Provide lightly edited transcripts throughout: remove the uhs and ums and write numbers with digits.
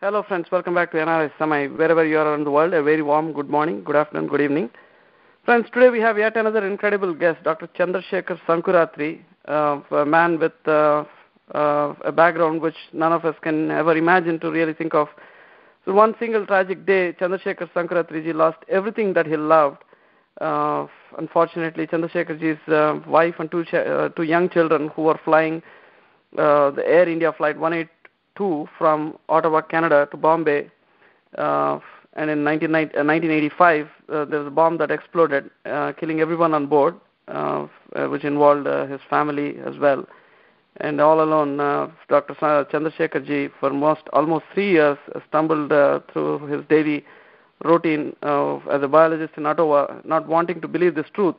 Hello friends, welcome back to NRS Samay. Wherever you are around the world, a very warm good morning, good afternoon, good evening. Friends, today we have yet another incredible guest, Dr. Chandrasekhar Sankurathri, a man with a background which none of us can ever imagine to really think of. So one single tragic day, Chandrasekhar Sankurathri ji lost everything that he loved. Unfortunately, Chandrasekhar ji's wife and two young children who were flying the Air India flight 182 from Ottawa, Canada to Bombay. And in 1985, there was a bomb that exploded, killing everyone on board, which involved his family as well. And all alone, Dr. Chandrasekhar ji, for almost 3 years, stumbled through his daily routine as a biologist in Ottawa, not wanting to believe this truth.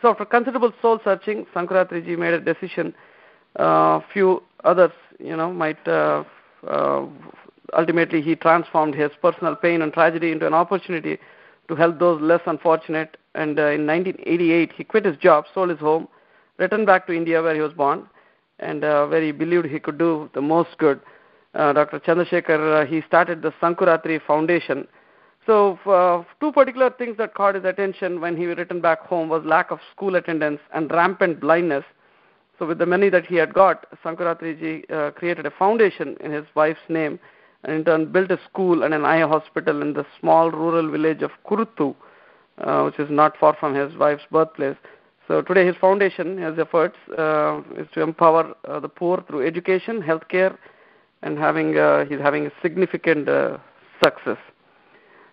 So after considerable soul-searching, Sankuratri ji made a decision. Few others, might... ultimately, he transformed his personal pain and tragedy into an opportunity to help those less unfortunate. And in 1988, he quit his job, sold his home, returned back to India where he was born, and where he believed he could do the most good. Dr. Chandrasekhar, he started the Sankuratri Foundation. So two particular things that caught his attention when he returned back home was lack of school attendance and rampant blindness. So with the money that he had got, Sankuratri ji created a foundation in his wife's name, and in turn built a school and an eye hospital in the small rural village of Kuruttu, which is not far from his wife's birthplace. So today his foundation, his efforts, is to empower the poor through education, healthcare, and he's having a significant success.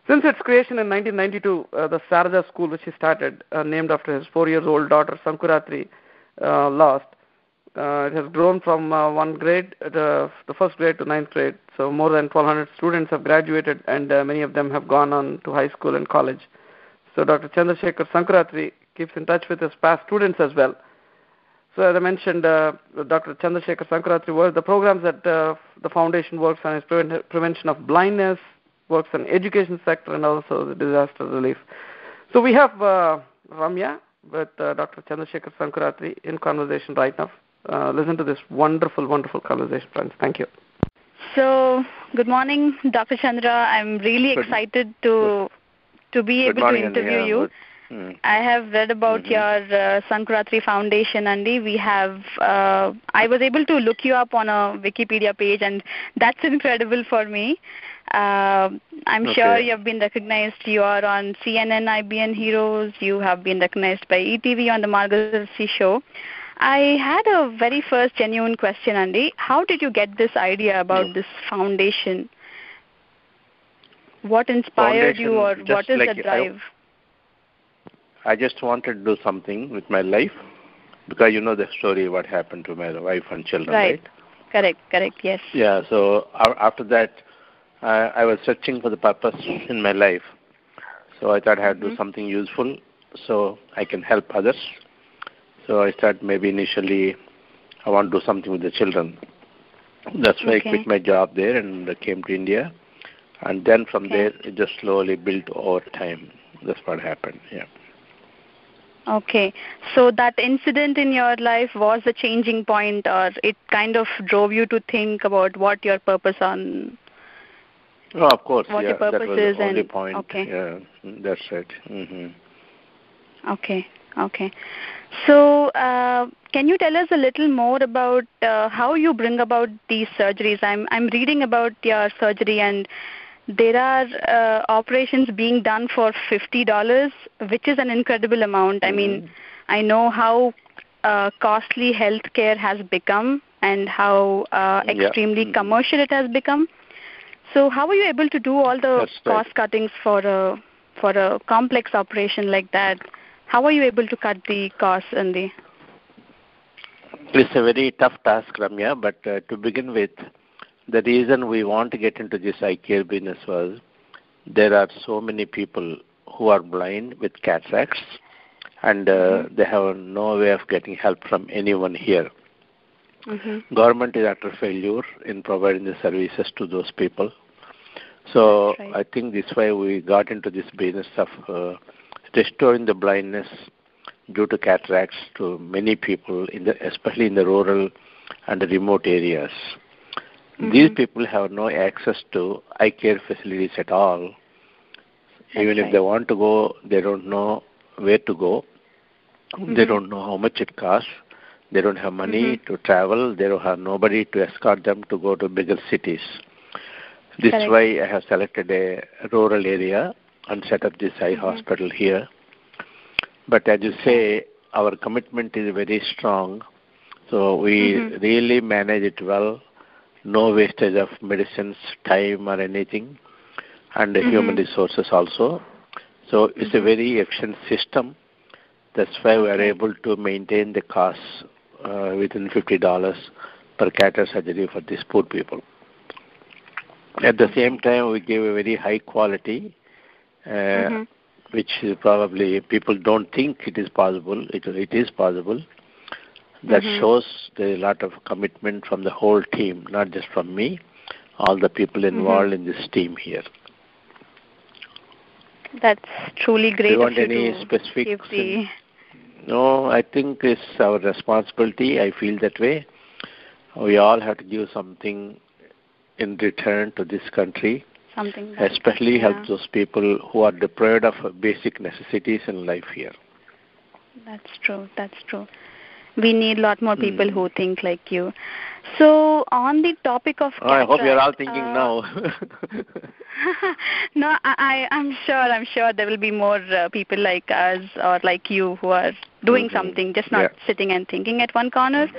Since its creation in 1992, the Sarada School, which he started, named after his 4-year-old daughter Sankuratri, lost. It has grown from the first grade to 9th grade. So more than 1,200 students have graduated, and many of them have gone on to high school and college. So Dr. Chandrasekhar Sankurathri keeps in touch with his past students as well. So as I mentioned, Dr. Chandrasekhar Sankurathri, the programs that the foundation works on is prevention of blindness, works on education sector, and also the disaster relief. So we have Ramya with Dr. Chandrasekhar Sankurathri in conversation right now. Listen to this wonderful, wonderful conversation, friends. Thank you. So, good morning, Dr. Chandra. I'm really excited to be able to interview you. I have read about your Sankuratri Foundation, Andy. I was able to look you up on a Wikipedia page, and that's incredible for me. I'm sure you have been recognized. You are on CNN, IBN Heroes. You have been recognized by ETV on the Margaret C. Show. I had a very first genuine question, Andy. How did you get this idea about this foundation? What inspired you, or what is the drive? I just wanted to do something with my life, because you know the story, what happened to my wife and children, right? Correct, yes. Yeah, so after that, I was searching for the purpose in my life. So I thought I had to do something useful so I can help others. So I started maybe initially, I want to do something with the children. That's why I quit my job there and came to India. And then from there, it just slowly built over time. That's what happened, yeah. Okay. So that incident in your life was the changing point, or it kind of drove you to think about what your purpose on... Oh, of course, what your purpose that was is, the only and point. Yeah, that's right. Okay. So, can you tell us a little more about how you bring about these surgeries? I'm reading about your surgery, and there are operations being done for $50, which is an incredible amount. I mean, I know how costly healthcare has become and how extremely commercial it has become. So, how are you able to do all the cost cuttings for a complex operation like that? How are you able to cut the costs, Andy? It's a very tough task, Ramya, but to begin with, the reason we want to get into this eye care business was there are so many people who are blind with cataracts, and they have no way of getting help from anyone here. Government is utter failure in providing the services to those people. So I think this way we got into this business of restoring the blindness due to cataracts to many people, especially in the rural and the remote areas. These people have no access to eye care facilities at all. Even if they want to go, they don't know where to go. They don't know how much it costs. They don't have money to travel. They don't have nobody to escort them to go to bigger cities. This is why I have selected a rural area and set up this eye hospital here. But as you say, our commitment is very strong. So we really manage it well. No wastage of medicines, time or anything, and human resources also. So it's a very efficient system. That's why we are able to maintain the costs within $50 per cataract surgery for these poor people. At the same time, we give a very high quality, which is probably people don't think it is possible. It is possible. That shows there is a lot of commitment from the whole team, not just from me, all the people involved in this team here. That's truly great. Do you want any specifics? No, I think it's our responsibility. I feel that way. We all have to give something in return to this country, especially help those people who are deprived of basic necessities in life here. That's true. That's true. We need a lot more people who think like you. So, on the topic of cataract, I hope you're all thinking now. No, I'm sure there will be more people like us or like you who are doing something, just not sitting and thinking at one corner.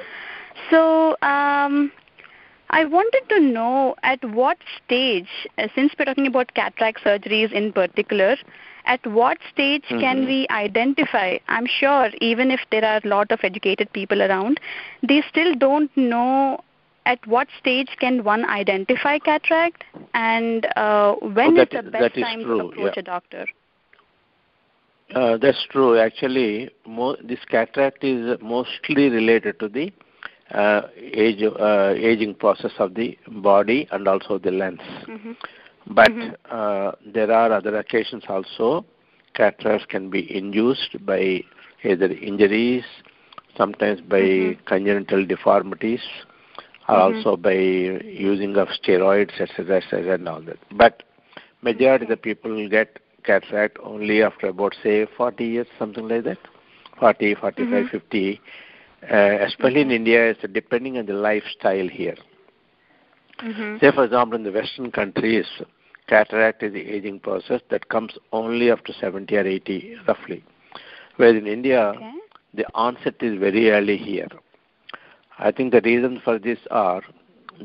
So, I wanted to know at what stage, since we're talking about cataract surgeries in particular, at what stage can we identify? I'm sure even if there are a lot of educated people around, they still don't know at what stage can one identify cataract and when is the best time to approach a doctor? That's true. Actually, this cataract is mostly related to the aging process of the body and also the lens. But there are other occasions also. Cataracts can be induced by either injuries, sometimes by congenital deformities, or also by using of steroids, etc., and all that. But majority of the people get cataract only after about, say, 40 years, something like that, 40, 45, 50. Especially in India, it's depending on the lifestyle here. Say, for example, in the Western countries, cataract is the aging process that comes only after 70 or 80, roughly. Whereas in India, the onset is very early here. I think the reasons for this are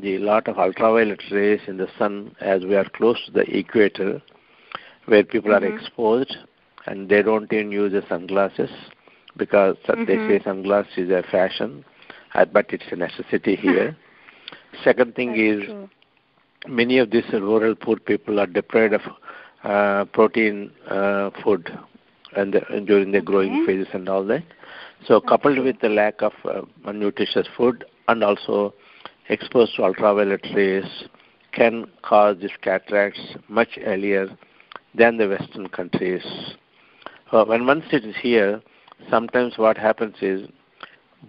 the lot of ultraviolet rays in the sun as we are close to the equator, where people are exposed, and they don't even use the sunglasses because they say sunglasses is a fashion, but it's a necessity here. Second thing is, many of these rural poor people are deprived of protein food and during the growing phases and all that. So coupled with the lack of nutritious food and also exposed to ultraviolet rays can cause these cataracts much earlier than the Western countries. When one sits here, sometimes what happens is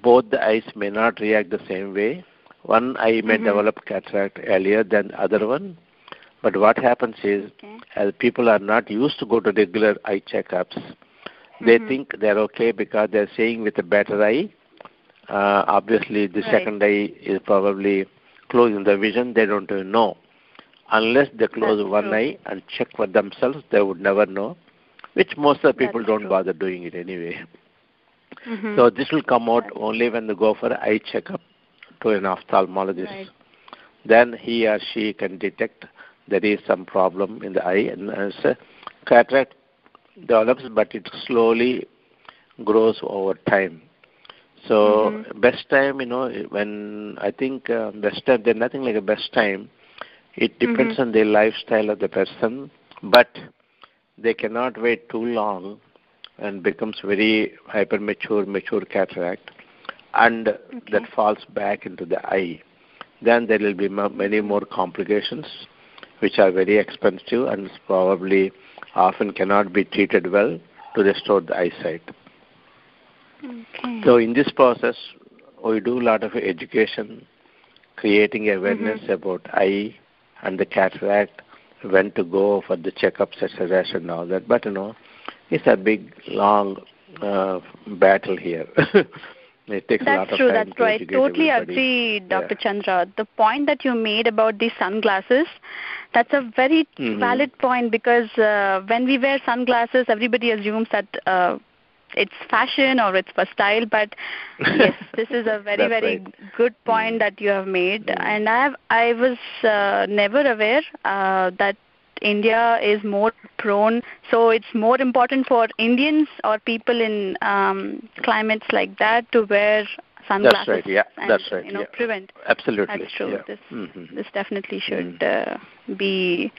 both the eyes may not react the same way. One eye may develop cataract earlier than the other one. But what happens is, as people are not used to go to regular eye checkups, they think they're okay because they're seeing with a better eye. Obviously, the second eye is probably closing the vision. They don't even know. Unless they close one eye and check for themselves, they would never know, which most of the people don't bother doing it anyway. So this will come out only when they go for an eye checkup to an ophthalmologist. Then he or she can detect there is some problem in the eye, and cataract develops, but it slowly grows over time. So best time, when I think best time, there's nothing like a best time. It depends on the lifestyle of the person, but they cannot wait too long and becomes very mature cataract, and that falls back into the eye. Then there will be many more complications, which are very expensive and probably often cannot be treated well to restore the eyesight. So in this process, we do a lot of education, creating awareness about eye and the cataract, when to go for the checkups, etc., and all that. But, it's a big, long battle here. It takes a lot of time. That's true. I totally agree, Dr. Chandra. The point that you made about the sunglasses, that's a very valid point, because when we wear sunglasses, everybody assumes that it's fashion or it's for style. But yes, this is a very good point that you have made. And I was never aware that India is more prone, so it's more important for Indians or people in climates like that to wear sunglasses. That's right, yeah. And, that's right. Prevent. Absolutely. That's true. Yeah. This definitely should be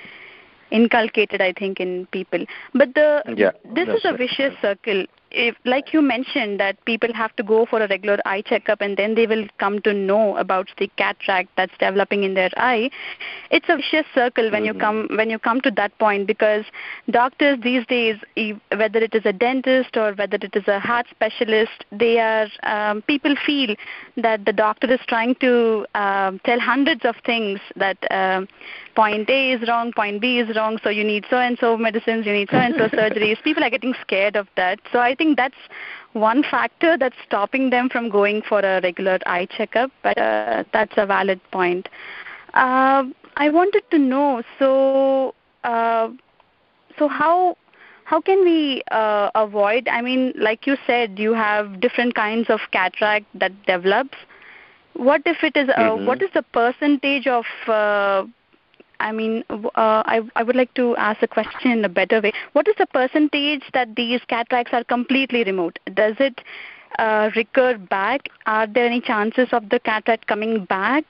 inculcated, I think, in people. But this is a vicious circle. If, like you mentioned, that people have to go for a regular eye checkup and then they will come to know about the cataract that's developing in their eye. It's a vicious circle when you come to that point, because doctors these days, whether it is a dentist or whether it is a heart specialist, they are people feel that the doctor is trying to tell hundreds of things, that point A is wrong, point B is wrong, so you need so-and-so medicines, you need so-and-so surgeries. People are getting scared of that. So I think that's one factor that's stopping them from going for a regular eye checkup, but that's a valid point. I wanted to know, so how can we avoid, I mean, like you said, you have different kinds of cataract that develops. What if it is, what is the percentage of I would like to ask a question in a better way. What is the percentage that these cataracts are completely removed? Does it recur back? Are there any chances of the cataract coming back?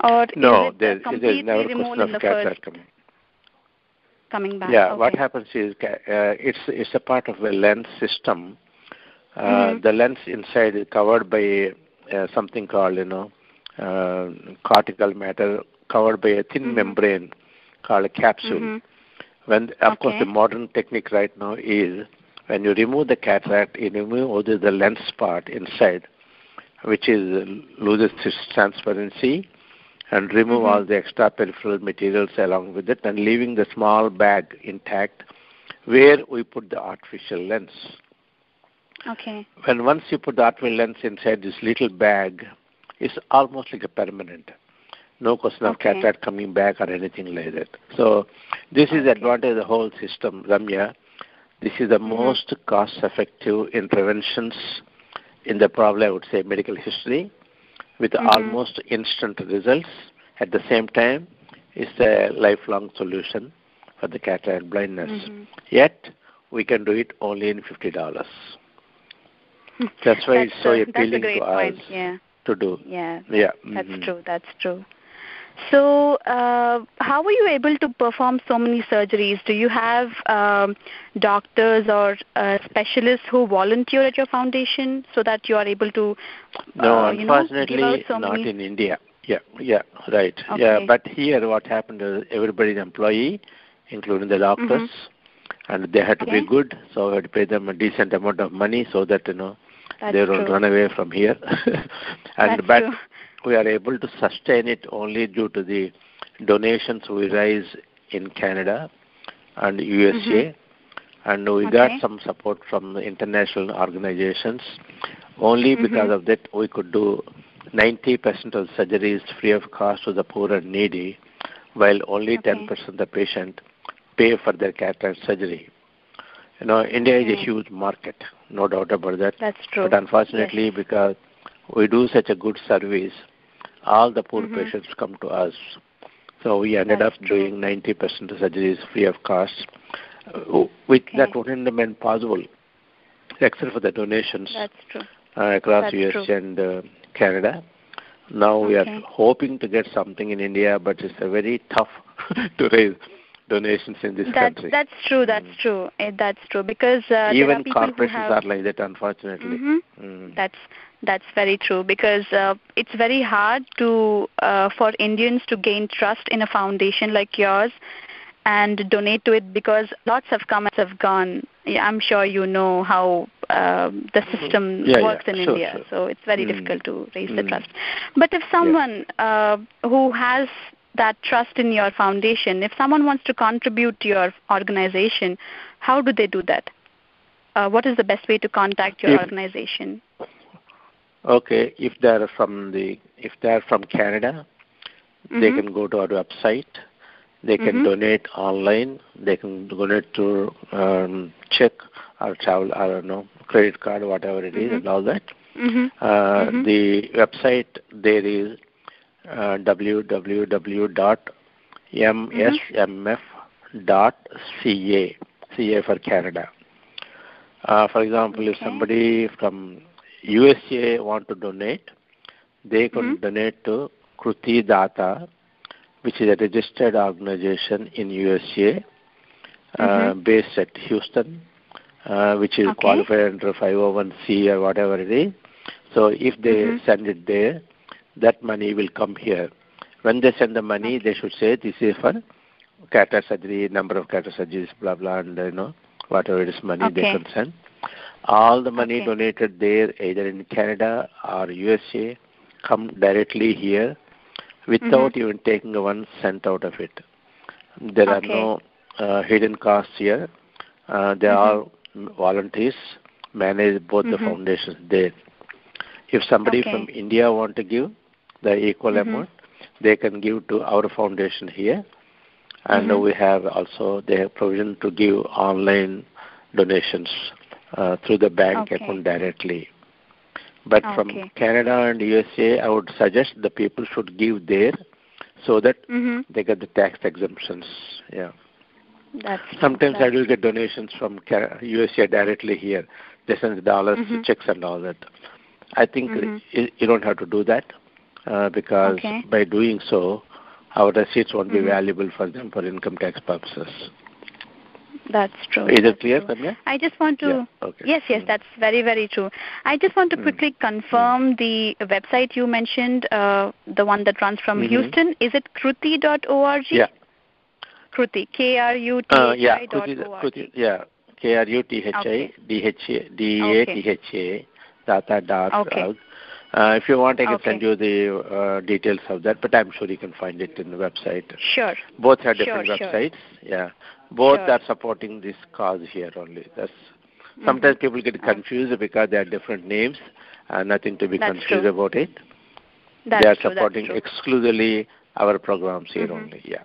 Or no, there's never a question of cataract coming back? Yeah, okay. What happens is it's a part of a lens system. The lens inside is covered by something called, cortical matter, covered by a thin membrane called a capsule. When, of course, the modern technique right now is when you remove the cataract, you remove only the lens part inside, which loses its transparency, and remove all the extra peripheral materials along with it, and leaving the small bag intact where we put the artificial lens. Okay. When once you put the artificial lens inside this little bag, it's almost like a permanent. No question of cataract coming back or anything like that. So this is the advantage of the whole system, Ramya. This is the most cost-effective interventions in the problem, I would say, medical history, with almost instant results. At the same time, it's a lifelong solution for the cataract blindness. Yet, we can do it only in $50. That's why it's so appealing to us to do. Yeah. That's true. So, how are you able to perform so many surgeries? Do you have doctors or specialists who volunteer at your foundation so that you are able to, no, unfortunately, not in India. Yeah, right. Okay. Yeah, but here what happened is everybody's employee, including the doctors, and they had to be good, so we had to pay them a decent amount of money so that, they don't run away from here. But we are able to sustain it only due to the donations we raise in Canada and USA, and we got some support from international organizations. Only because of that, we could do 90% of surgeries free of cost to the poor and needy, while only 10% of the patient pay for their cataract surgery. India is a huge market, no doubt about that. That's true. But unfortunately, because we do such a good service, all the poor patients come to us. So we ended up doing 90% of surgeries free of cost. That wouldn't have been possible, except for the donations across US and Canada. Now we are hoping to get something in India, but it's very tough to raise donations in this country. That's true. Because even there are corporations are like that, unfortunately. That's very true, because it's very hard to for Indians to gain trust in a foundation like yours and donate to it, because lots have come and have gone. I'm sure you know how the system works in India. Sure. So it's very difficult to raise the trust. But if someone who has that trust in your foundation, if someone wants to contribute to your organization, how do they do that? What is the best way to contact your organization? Okay, if they're from Canada, they can go to our website. They can donate online. They can donate to check or travel, I don't know, credit card, whatever it is, and all that. The website there is www.msmf.ca, CA for Canada. For example, if somebody from USA want to donate, they can donate to Kruti Data, which is a registered organization in USA, based at Houston, which is qualified under 501c or whatever it is. So if they send it there, that money will come here. When they send the money, they should say this is for cataract surgery, number of cataract surgeries, blah, blah, and whatever it is money they can send. All the money donated there, either in Canada or USA, come directly here without even taking 1 cent out of it. There are no hidden costs here. They are volunteers, manage both the foundations there. If somebody from India want to give the equal amount, they can give to our foundation here. And we have also the provision to give online donations through the bank account directly. But from Canada and USA, I would suggest the people should give there so that they get the tax exemptions. Yeah. Sometimes I do get donations from USA directly here. They send the dollars, checks and all that. I think you don't have to do that because by doing so, our receipts won't be valuable for them for income tax purposes. That's true. Is it clear, Samay? I just want to... Yes, that's very, very true. I just want to quickly confirm the website you mentioned, the one that runs from Houston. Is it kruti.org? Yeah. Kruti, Kruthi.org. Yeah, Kruthi, data.org. If you want, I can send you the details of that, but I'm sure you can find it in the website. Sure. Both have different websites. Yeah. Both are supporting this cause here only. That's sometimes people get confused because they are different names and nothing to be confused about it. They are supporting exclusively our programs here only. Yeah.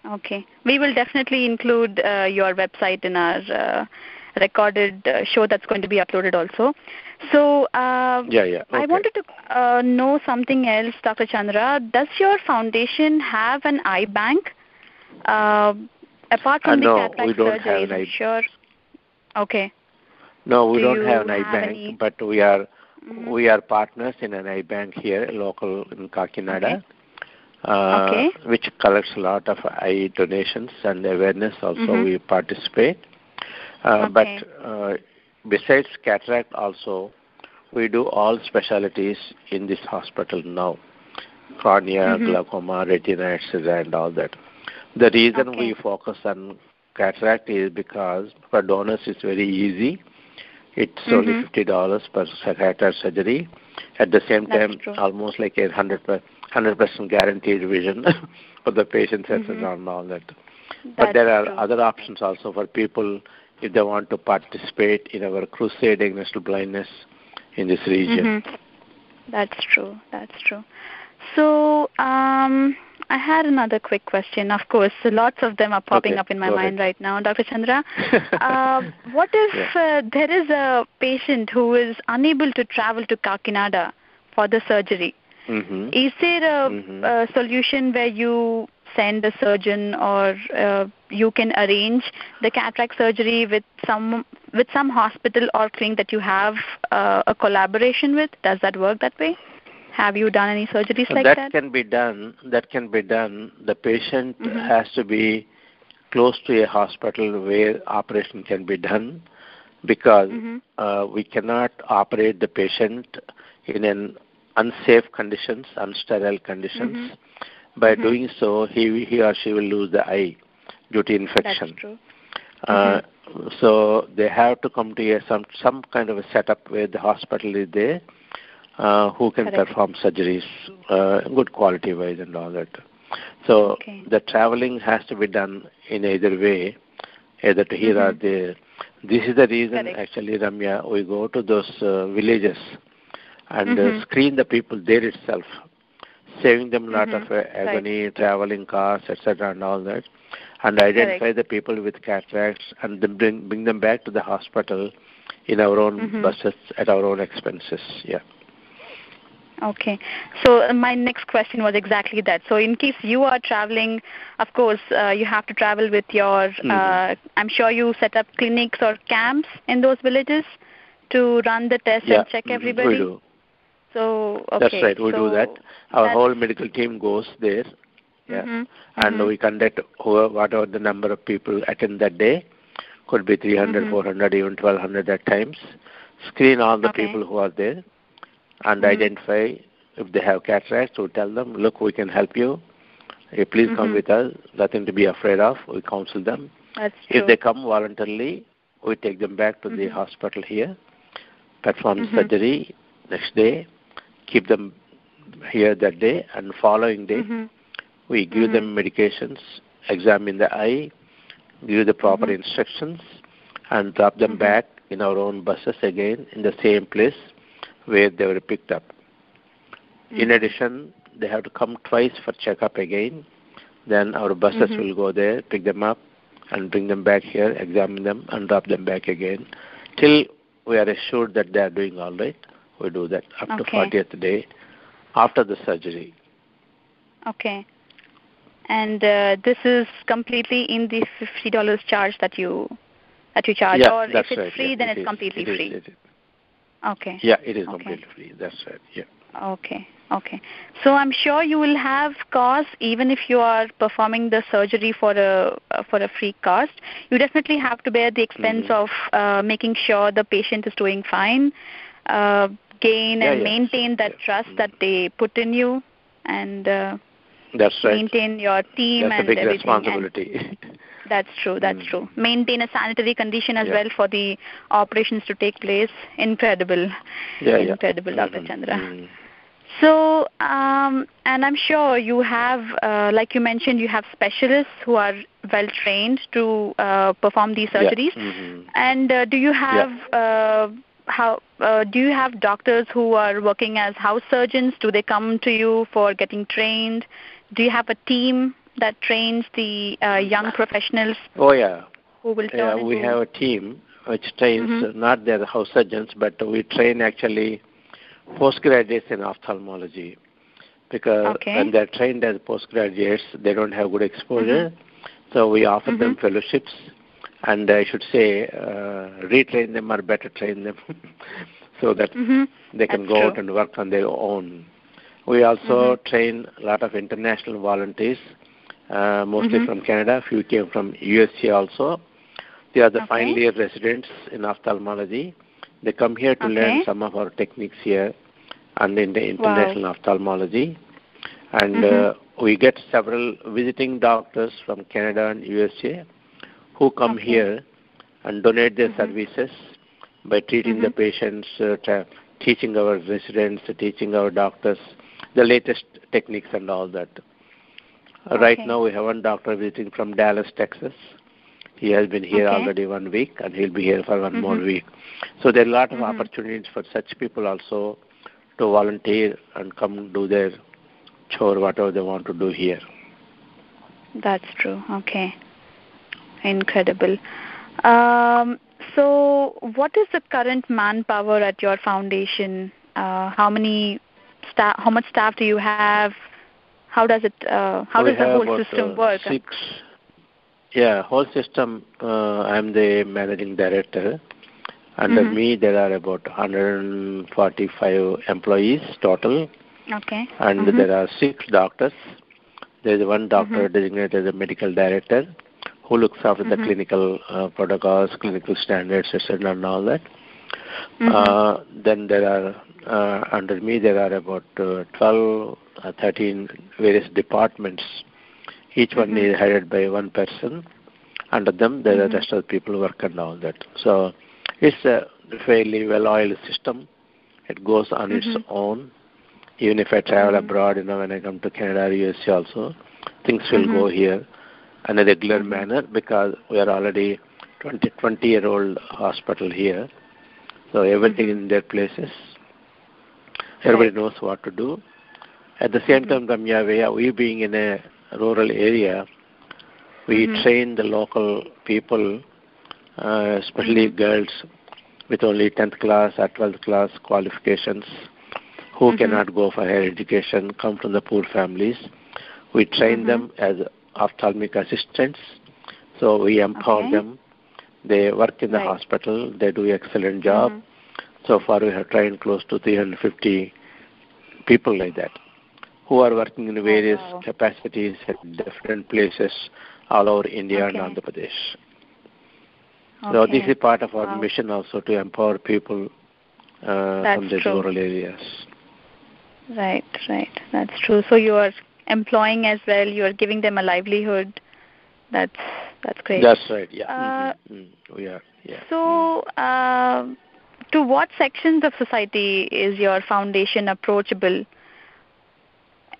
Okay. We will definitely include your website in our recorded show that's going to be uploaded also. So I wanted to know something else, Dr. Chandra. Does your foundation have an eye bank? Apart from the cataract we don't surgeries, have an eye bank. Sure. Okay. No, we don't have an eye bank, but we are partners in an eye bank here, local in Kakinada, which collects a lot of eye donations and awareness. Also, we participate. But besides cataract, also we do all specialties in this hospital now: cornea, glaucoma, retina, etc., and all that. The reason we focus on cataract is because for donors it's very easy. It's only $50 per cataract surgery. At the same time, almost like 100% guaranteed vision for the patients and all that. But there are other options also for people if they want to participate in our crusade against blindness in this region. That's true. So I had another quick question. Of course, lots of them are popping up in my mind right now. Dr. Chandra, what if there is a patient who is unable to travel to Kakinada for the surgery? Is there a solution where you send a surgeon or you can arrange the cataract surgery with some hospital or clinic that you have a collaboration with? Does that work that way? Have you done any surgeries like that? That can be done. The patient has to be close to a hospital where operation can be done because we cannot operate the patient in an unsafe conditions, unsterile conditions. By doing so, he or she will lose the eye due to infection. That's true. So they have to come to some kind of a setup where the hospital is there, who can perform surgeries, good quality wise and all that. So the traveling has to be done in either way, either to here or there. This is the reason, actually, Ramya, we go to those villages and screen the people there itself, saving them a lot of agony, traveling costs, etc. and all that, and identify the people with cataracts and then bring them back to the hospital in our own buses at our own expenses. Yeah. Okay. So my next question was exactly that. So in case you are traveling, of course, you have to travel with your, I'm sure you set up clinics or camps in those villages to run the tests and check everybody? We do. So, That's right, we do that. Our whole medical team goes there, and we conduct whatever the number of people attend that day. Could be 300, 400, even 1,200 at times. Screen all the people who are there and identify if they have cataracts. We tell them, look, we can help you. Hey, please come with us. Nothing to be afraid of. We counsel them. If they come voluntarily, we take them back to the hospital here, perform surgery next day, keep them here that day, and following day, we give them medications, examine the eye, give the proper instructions, and drop them back in our own buses again in the same place where they were picked up. In addition, they have to come twice for checkup again. Then our buses will go there, pick them up, and bring them back here, examine them, and drop them back again, till we are assured that they are doing all right. We do that up to 40th day after the surgery. Okay. And this is completely in the $50 charge that you charge, or if it's free, then it's completely free. Okay. Yeah, it is completely free. That's right. Yeah. Okay. So I'm sure you will have costs even if you are performing the surgery for a free cost. You definitely have to bear the expense of making sure the patient is doing fine, gain and maintain that trust that they put in you, and that's right. maintain your team and everything. That's a big responsibility. That's true. Maintain a sanitary condition as well for the operations to take place. Incredible. Incredible, Dr. Chandra. So, and I'm sure you have, like you mentioned, you have specialists who are well trained to perform these surgeries. And do you have do you have doctors who are working as house surgeons? Do they come to you for getting trained? Do you have a team that trains the young professionals? Oh, yeah. Who will turn we have a team which trains, not their house surgeons, but we train actually postgraduates in ophthalmology, because when they're trained as postgraduates, they don't have good exposure. So we offer them fellowships, and I should say retrain them or better train them so that they can go out and work on their own. We also train a lot of international volunteers, mostly from Canada. A few came from USA also. They are the final year residents in ophthalmology. They come here to learn some of our techniques here and in the international ophthalmology. And we get several visiting doctors from Canada and USA who come here and donate their services by treating the patients, teaching our residents, teaching our doctors the latest techniques and all that. Right now we have one doctor visiting from Dallas, Texas. He has been here already 1 week, and he'll be here for one more week. So there are a lot of opportunities for such people also to volunteer and come do their chore, whatever they want to do here. That's true. Okay. Incredible. So what is the current manpower at your foundation? How much staff do you have? How does it? How does the whole system work? 6. Yeah, whole system. I'm the managing director. Under me, there are about 145 employees total. Okay. And there are 6 doctors. There is one doctor designated as a medical director who looks after the clinical protocols, clinical standards, etc., and all that. Then there are, under me, there are about 12, 13 various departments. Each one is headed by one person. Under them, there are the rest of the people work and all that. So it's a fairly well-oiled system. It goes on its own. Even if I travel abroad, when I come to Canada or USA also, things will go here in a regular manner because we are already 20-year-old hospital here. So everything in their places. Everybody knows what to do. At the same time, Ramya, we being in a rural area, we train the local people, especially girls with only 10th class or 12th class qualifications who cannot go for higher education, come from the poor families. We train them as ophthalmic assistants. So we empower them. They work in the hospital. They do an excellent job. So far, we have trained close to 350 people like that who are working in various capacities at different places all over India and Andhra Pradesh. So this is part of our mission also to empower people from these rural areas. Right. That's true. So you are employing as well. You are giving them a livelihood. That's great. That's right. Yeah. We are. Yeah. So, to what sections of society is your foundation approachable?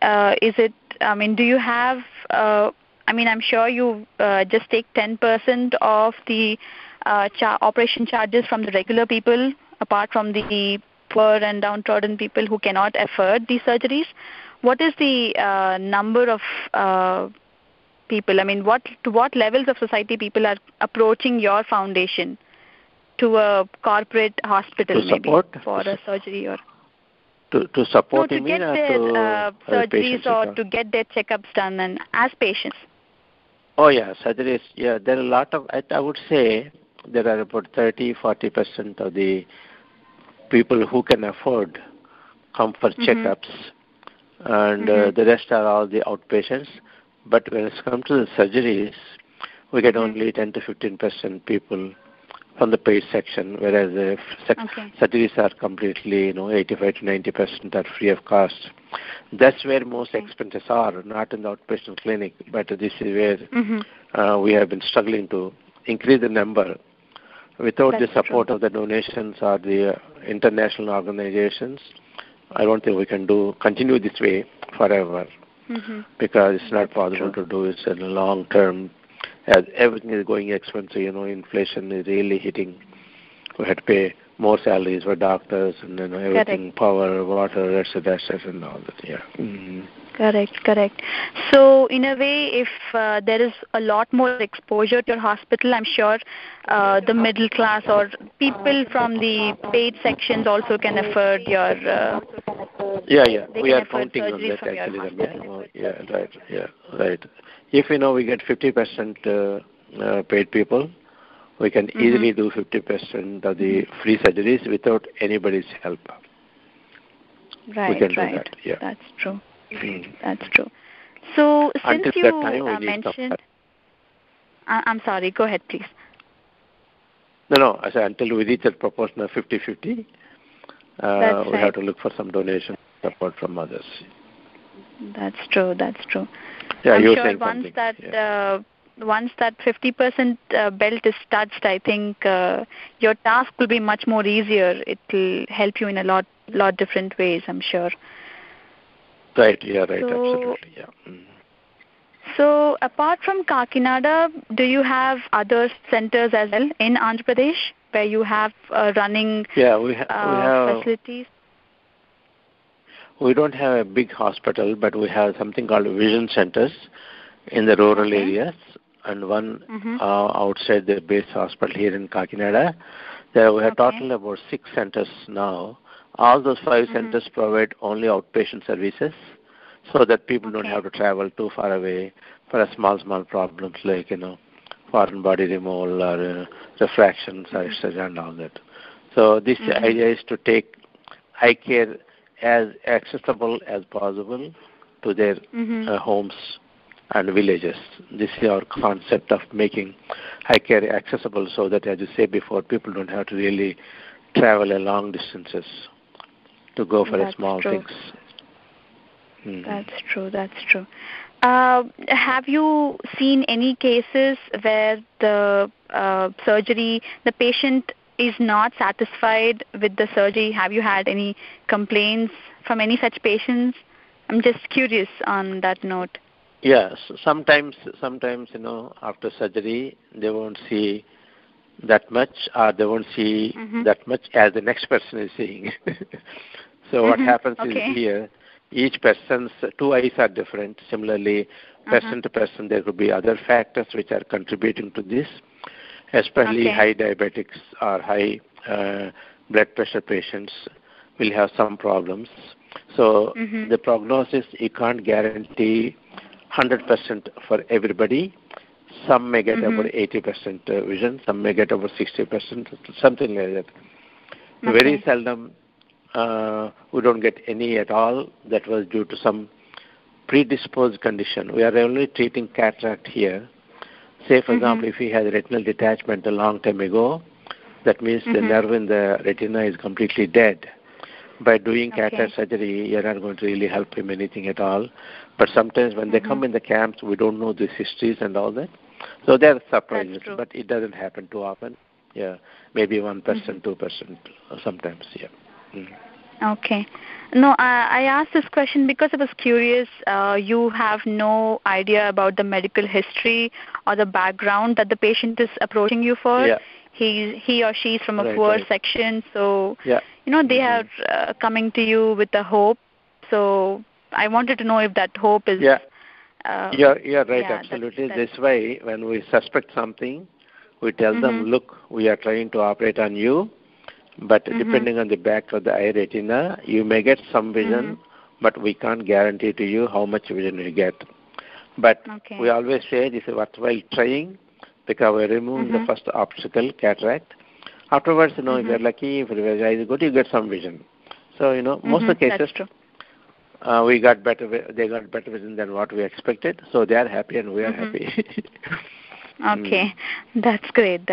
Is it? Do you have? I'm sure you just take 10% of the operation charges from the regular people, apart from the poor and downtrodden people who cannot afford these surgeries. What is the number of people? To what levels of society people are approaching your foundation? To a corporate hospital, maybe for a surgery, or to support to get their surgeries or to get their checkups done and as patients. Oh yeah, surgeries. Yeah, there are a lot of. I would say there are about 30-40% of the people who can afford come for checkups, and the rest are all the outpatients. But when it comes to the surgeries, we get only 10 to 15% people from the paid section, whereas the surgeries are completely, 85 to 90% are free of cost. That's where most expenses are, not in the outpatient clinic, but this is where we have been struggling to increase the number. Without the support of the donations or the international organizations, I don't think we can continue this way forever, because it's not possible to do it in the long term. As everything is going expensive, inflation is really hitting. We had to pay more salaries for doctors and everything, power, water, etc., and all that. Correct. So in a way, if there is a lot more exposure to your hospital, I'm sure the middle class or people from the paid sections also can afford your. We are counting on that actually. Right. If we get 50% paid people, we can easily do 50% of the free surgeries without anybody's help. Right. We can do that. Yeah. That's true. That's true. So since you mentioned, I'm sorry. Go ahead, please. No. I said until we reach that proportion of 50-50, we have to look for some donation support from others. That's true. Yeah, I'm you were sure saying once something. Once that 50% belt is touched, I think your task will be much more easier. It will help you in a lot different ways, I'm sure. Right. Yeah. Right. Absolutely. Yeah. So, apart from Kakinada, do you have other centers as well in Andhra Pradesh where you have running we have facilities? We don't have a big hospital, but we have something called vision centers in the rural areas, and one outside the base hospital here in Kakinada. There we have total about 6 centers now. All those 5 centers provide only outpatient services, so that people don't have to travel too far away for a small problems like foreign body removal or refractions, etc., and all that. So this idea is to take eye care as accessible as possible to their homes and villages. This is our concept of making eye care accessible, so that, as you said before, people don't have to really travel a long distances to go for small things. That's true. Have you seen any cases where the surgery, the patient is not satisfied with the surgery? Have you had any complaints from any such patients? I'm just curious on that note. Yes, sometimes after surgery they won't see that much, or they won't see that much as the next person is seeing. So what happens is here, each person's two eyes are different. Similarly, person to person, there could be other factors which are contributing to this, especially high diabetics or high blood pressure patients will have some problems. So the prognosis, you can't guarantee 100% for everybody. Some may get about 80% vision, some may get over 60%, something like that. Very seldom we don't get any at all. That was due to some predisposed condition. We are only treating cataract here. Say, for example, if he has retinal detachment a long time ago, that means the nerve in the retina is completely dead. By doing cataract surgery, you're not going to really help him anything at all. But sometimes when they come in the camps, we don't know these histories and all that. So they're surprises, but it doesn't happen too often. Yeah, maybe 1%, 2% sometimes, Okay. No, I asked this question because I was curious. You have no idea about the medical history or the background that the patient is approaching you for. Yeah. He or she is from a poor section, so they are coming to you with a hope. So I wanted to know if that hope is. Yeah. You're right. Absolutely. This way, when we suspect something, we tell them, look, we are trying to operate on you, but depending on the back of the eye retina, you may get some vision, but we can't guarantee to you how much vision you get. But we always say this is worthwhile trying, because we're removing the first obstacle, cataract. Afterwards, if you're lucky, if your eye is good, you get some vision. So, most of the cases, they got better vision than what we expected. So they are happy and we are happy. Okay, that's great.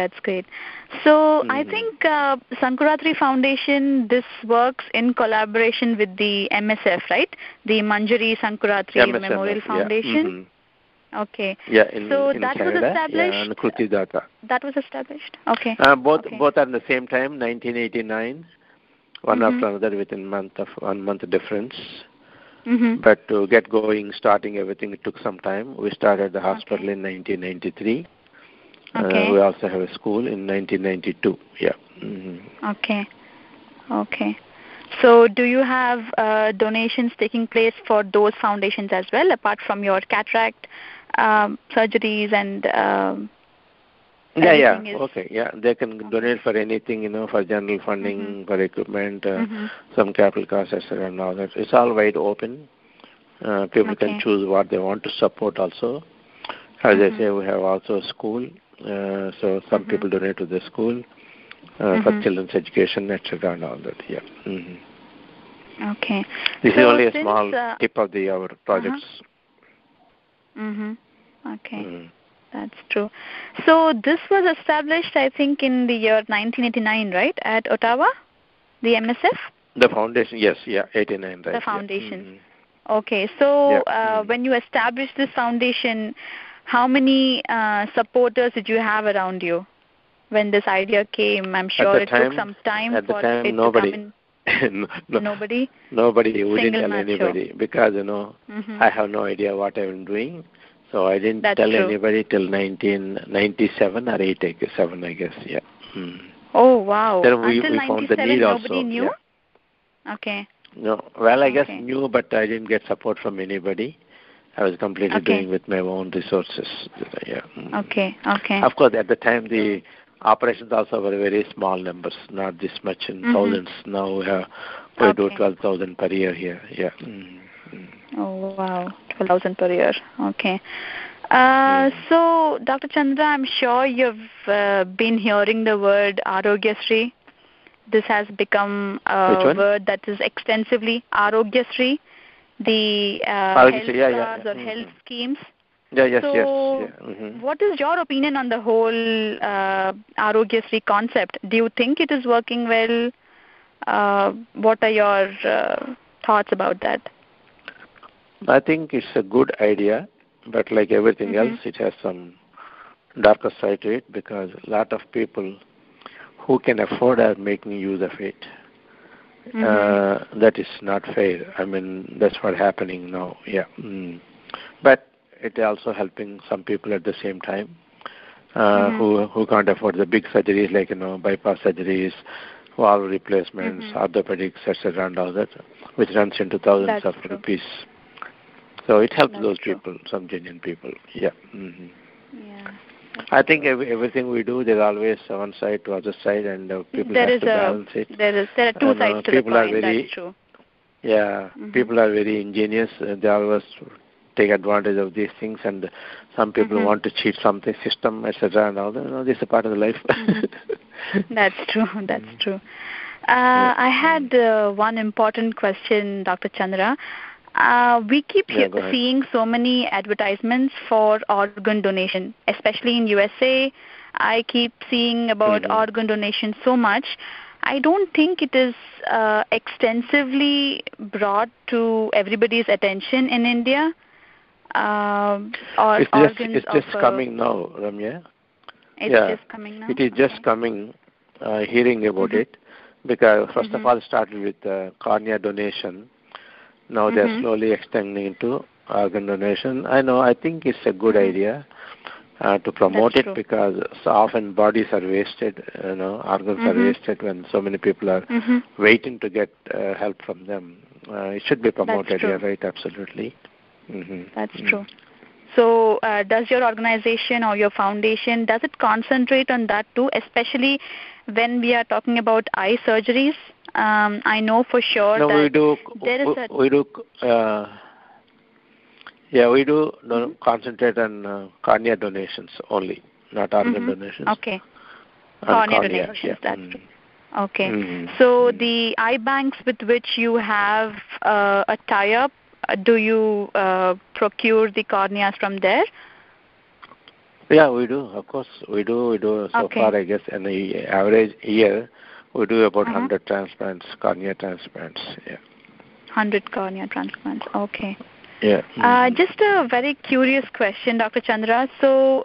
So I think Sankuratri Foundation, this works in collaboration with the MSF, right? The Manjari Sankuratri Memorial Foundation. Okay. Yeah, so in that Canada, was established. and Kutidata. That was established. Okay. Both are at the same time, 1989. One after another within 1 month difference. But to get going, starting everything, it took some time. We started the hospital in 1993. We also have a school in 1992. Yeah. Okay. So do you have donations taking place for those foundations as well, apart from your cataract surgeries and they can donate for anything, for general funding, for equipment, some capital costs, etc. and all that. It's all wide open. People can choose what they want to support also. As I say, we have also a school, so some people donate to the school for children's education, etc. and all that. Okay. This is only a small tip of our projects. Okay. That's true. So this was established, I think, in the year 1989, right, at Ottawa, the MSF? The foundation, yes, 89, right. The foundation. Okay, so when you established this foundation, how many supporters did you have around you when this idea came? I'm sure it took some time for it to come in. Nobody? Nobody. We didn't tell anybody because, I have no idea what I'm doing. So I didn't tell anybody till 1997 or 87, I guess. Oh, wow. Then we found the need also. Nobody knew? Okay. No, well, I guess knew, but I didn't get support from anybody. I was completely doing with my own resources. Okay. Of course, at the time, the operations also were very small numbers, not this much in thousands. Now we do 12,000 per year here. Oh, wow. 12,000 per year. Okay. So, Dr. Chandra, I'm sure you've been hearing the word Arogyasri. This has become a word that is extensively Arogyasri, the health cards or health schemes. What is your opinion on the whole Arogyasri concept? Do you think it is working well? What are your thoughts about that? I think it's a good idea, but like everything else, it has some darker side to it because a lot of people who can afford are making use of it. That is not fair. I mean, that's what's happening now. Yeah. But it also helping some people at the same time who can't afford the big surgeries like, bypass surgeries, valve replacements, orthopedics, etc. and all that, which runs into thousands of rupees. So it helps those people, some genuine people. Yeah. Yeah. I think everything we do, there's always one side to other side, and people have to balance it. There are two sides to the coin. That's true. Yeah, people are very ingenious. They always take advantage of these things, and some people want to cheat something, system, etc. and all that. This is a part of the life. That's true. That's true. I had one important question, Dr. Chandra. We keep seeing so many advertisements for organ donation, especially in USA. I keep seeing about organ donation so much. I don't think it is extensively brought to everybody's attention in India. It's just coming now, Ramya. It's just coming now? It is just coming, hearing about it, because first of all, it started with cornea donation. Now they're slowly extending into organ donation. I think it's a good idea to promote it because so often bodies are wasted, organs are wasted when so many people are waiting to get help from them. It should be promoted, you're right, absolutely. That's true. So does your organization or your foundation, does it concentrate on that too, especially when we are talking about eye surgeries? I know for sure that we do concentrate on cornea donations only, not organ donations. Okay. Cornea donations, that's true. Okay. So the eye banks with which you have a tie-up, do you procure the corneas from there? Yeah, we do. Of course, we do. So far, I guess, in the average year, we do about 100 transplants, cornea transplants. Yeah. 100 cornea transplants. Okay. Yeah. Just a very curious question, Dr. Chandra. So,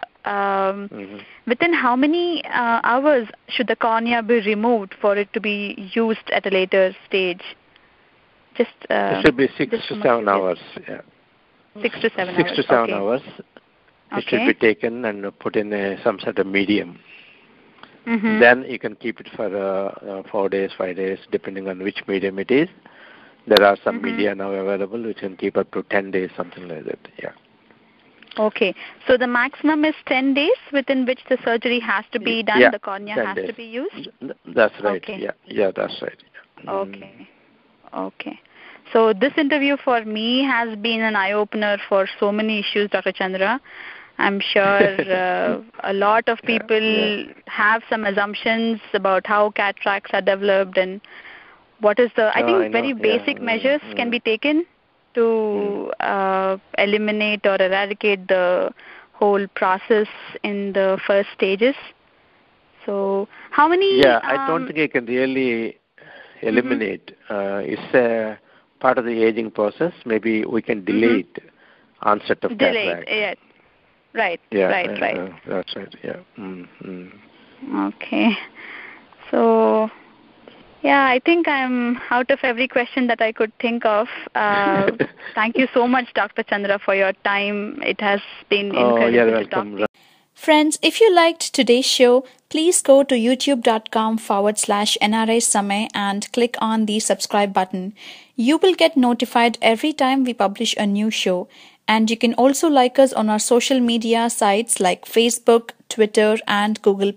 within how many hours should the cornea be removed for it to be used at a later stage? It should be 6 to 7 hours. Yeah. 6 to 7 hours. 6 to 7 hours. It should be taken and put in some sort of medium. Then you can keep it for 4 days, 5 days, depending on which medium it is. There are some media now available which can keep up to 10 days, something like that. Yeah. Okay. So the maximum is 10 days within which the surgery has to be done, the cornea has to be used? That's right. Okay. Yeah, that's right. Yeah. Okay. So this interview for me has been an eye-opener for so many issues, Dr. Chandra. I'm sure a lot of people have some assumptions about how cataracts are developed and what is I think very basic measures can be taken to eliminate or eradicate the whole process in the first stages. So how many... I don't think it can really eliminate. It's a part of the aging process. Maybe we can delay it, onset of cataract. Yeah. Right. That's right, Okay. So, I think I'm out of every question that I could think of. Thank you so much, Dr. Chandra, for your time. It has been incredible to talk to you. Friends, if you liked today's show, please go to youtube.com/NRI Samay and click on the subscribe button. You will get notified every time we publish a new show. And you can also like us on our social media sites like Facebook, Twitter, and Google+.